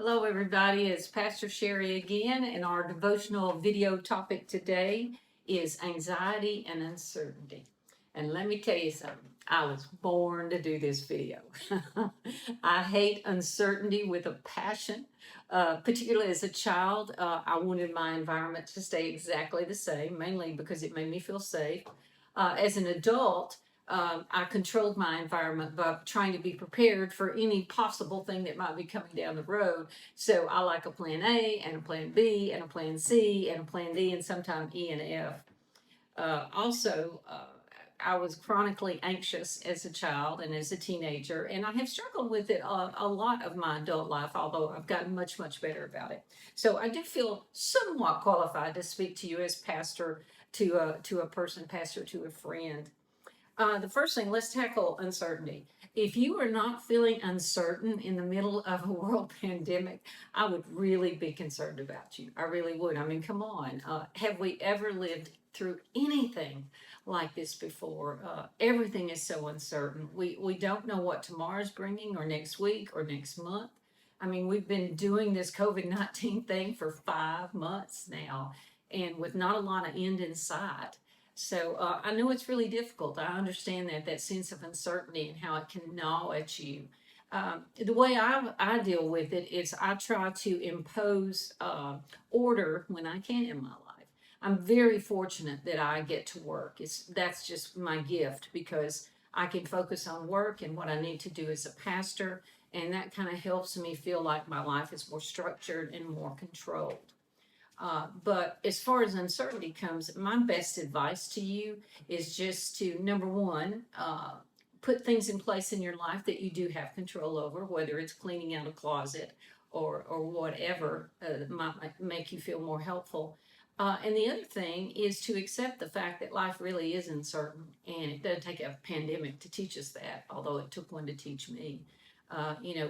Hello, everybody. It's Pastor Sherry again, and our devotional video topic today is anxiety and uncertainty. And let me tell you something, I was born to do this video. I hate uncertainty with a passion. Particularly as a child, I wanted my environment to stay exactly the same, mainly because it made me feel safe. As an adult, I controlled my environment by trying to be prepared for any possible thing that might be coming down the road. So I like a plan A and a plan B and a plan C and a plan D and sometimes E and F. I was chronically anxious as a child and as a teenager, and I have struggled with it a lot of my adult life, although I've gotten much, much better about it. So I do feel somewhat qualified to speak to you as pastor to a person, pastor to a friend. The first thing, let's tackle uncertainty. If you are not feeling uncertain in the middle of a world pandemic, I would really be concerned about you. I really would. I mean, come on. Have we ever lived through anything like this before? Everything is so uncertain. We don't know what tomorrow's bringing, or next week, or next month. I mean, we've been doing this COVID-19 thing for 5 months now, and with not a lot of end in sight. So I know it's really difficult. I understand that sense of uncertainty and how it can gnaw at you. The way I deal with it is I try to impose order when I can in my life. I'm very fortunate that I get to work. That's just my gift, because I can focus on work and what I need to do as a pastor, and that kind of helps me feel like my life is more structured and more controlled. But as far as uncertainty comes, my best advice to you is just to, number one, put things in place in your life that you do have control over, whether it's cleaning out a closet or whatever might make you feel more helpful. And the other thing is to accept the fact that life really is uncertain, and it doesn't take a pandemic to teach us that, although it took one to teach me.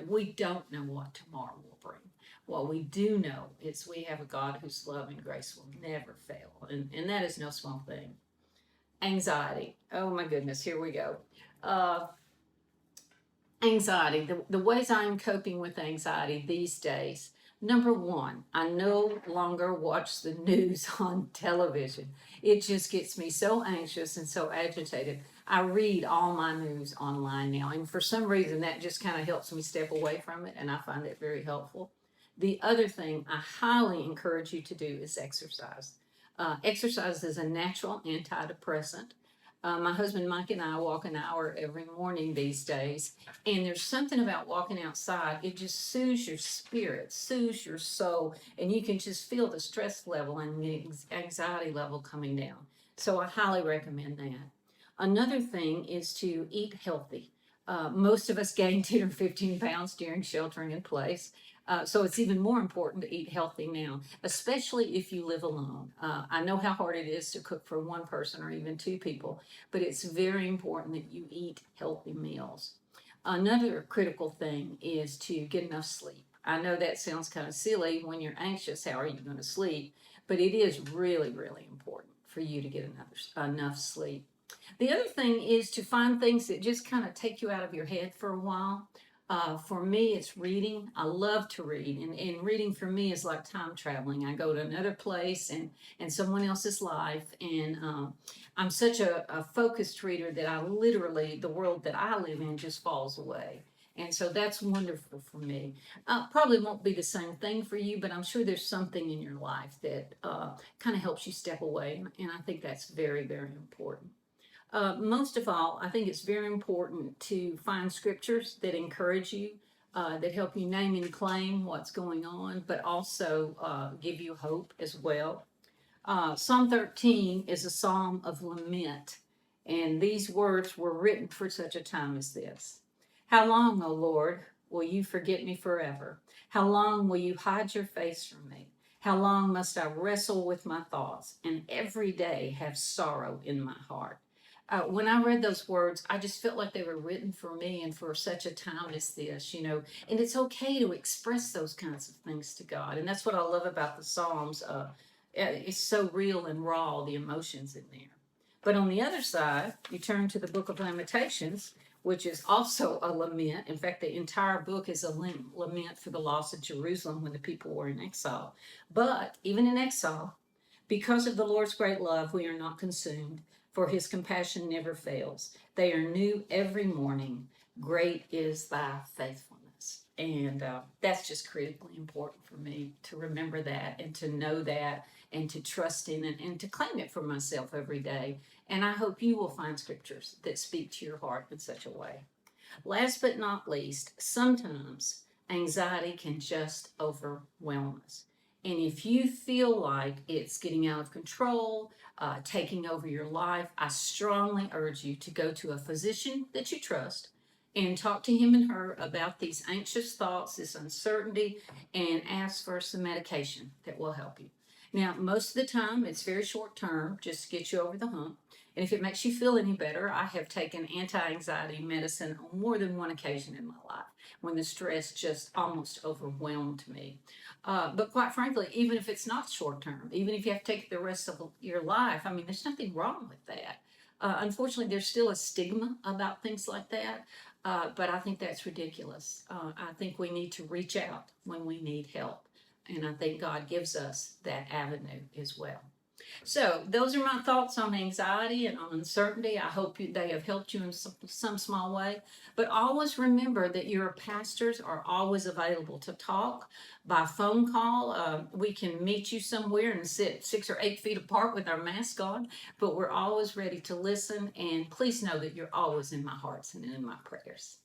We don't know what tomorrow will bring. What we do know is we have a God whose love and grace will never fail, and that is no small thing. Anxiety. Oh my goodness, here we go. Uh, Anxiety. The ways I'm coping with anxiety these days. Number one, I no longer watch the news on television. It just gets me so anxious and so agitated. I read all my news online now, and for some reason that just kind of helps me step away from it, and I find it very helpful. The other thing I highly encourage you to do is exercise. Exercise is a natural antidepressant. My husband Mike and I walk an hour every morning these days, and there's something about walking outside. It just soothes your spirit, soothes your soul, and you can just feel the stress level and the anxiety level coming down. So I highly recommend that. Another thing is to eat healthy. Most of us gained 10 or 15 pounds during sheltering in place. So it's even more important to eat healthy now, especially if you live alone. I know how hard it is to cook for one person or even two people, but it's very important that you eat healthy meals. Another critical thing is to get enough sleep. I know that sounds kind of silly. When you're anxious, how are you going to sleep? But it is really, really important for you to get enough sleep. The other thing is to find things that just kind of take you out of your head for a while. For me, it's reading. I love to read, and reading for me is like time traveling. I go to another place and someone else's life, and I'm such a focused reader that I literally, the world that I live in just falls away. And so that's wonderful for me. Probably won't be the same thing for you, but I'm sure there's something in your life that kind of helps you step away, and I think that's very, very important. Most of all, I think it's very important to find scriptures that encourage you, that help you name and claim what's going on, but also give you hope as well. Psalm 13 is a psalm of lament, and these words were written for such a time as this. How long, O Lord, will you forget me forever? How long will you hide your face from me? How long must I wrestle with my thoughts and every day have sorrow in my heart? When I read those words, I just felt like they were written for me and for such a time as this, And it's okay to express those kinds of things to God. And that's what I love about the Psalms. It's so real and raw, the emotions in there. But on the other side, you turn to the book of Lamentations, which is also a lament. In fact, the entire book is a lament for the loss of Jerusalem when the people were in exile. But even in exile, because of the Lord's great love, we are not consumed, for his compassion never fails. They are new every morning. Great is thy faithfulness. And that's just critically important for me to remember that and to know that and to trust in it and to claim it for myself every day. And I hope you will find scriptures that speak to your heart in such a way. Last but not least, sometimes anxiety can just overwhelm us. And if you feel like it's getting out of control, taking over your life, I strongly urge you to go to a physician that you trust and talk to him and her about these anxious thoughts, this uncertainty, and ask for some medication that will help you. Now, most of the time, it's very short term, just to get you over the hump. And if it makes you feel any better, I have taken anti-anxiety medicine on more than one occasion in my life when the stress just almost overwhelmed me. But quite frankly, even if it's not short term, even if you have to take it the rest of your life, I mean, there's nothing wrong with that. Unfortunately, there's still a stigma about things like that, but I think that's ridiculous. I think we need to reach out when we need help, and I think God gives us that avenue as well. So those are my thoughts on anxiety and on uncertainty. I hope they have helped you in some small way. But always remember that your pastors are always available to talk by phone call. We can meet you somewhere and sit 6 or 8 feet apart with our mask on, but we're always ready to listen. And please know that you're always in my hearts and in my prayers.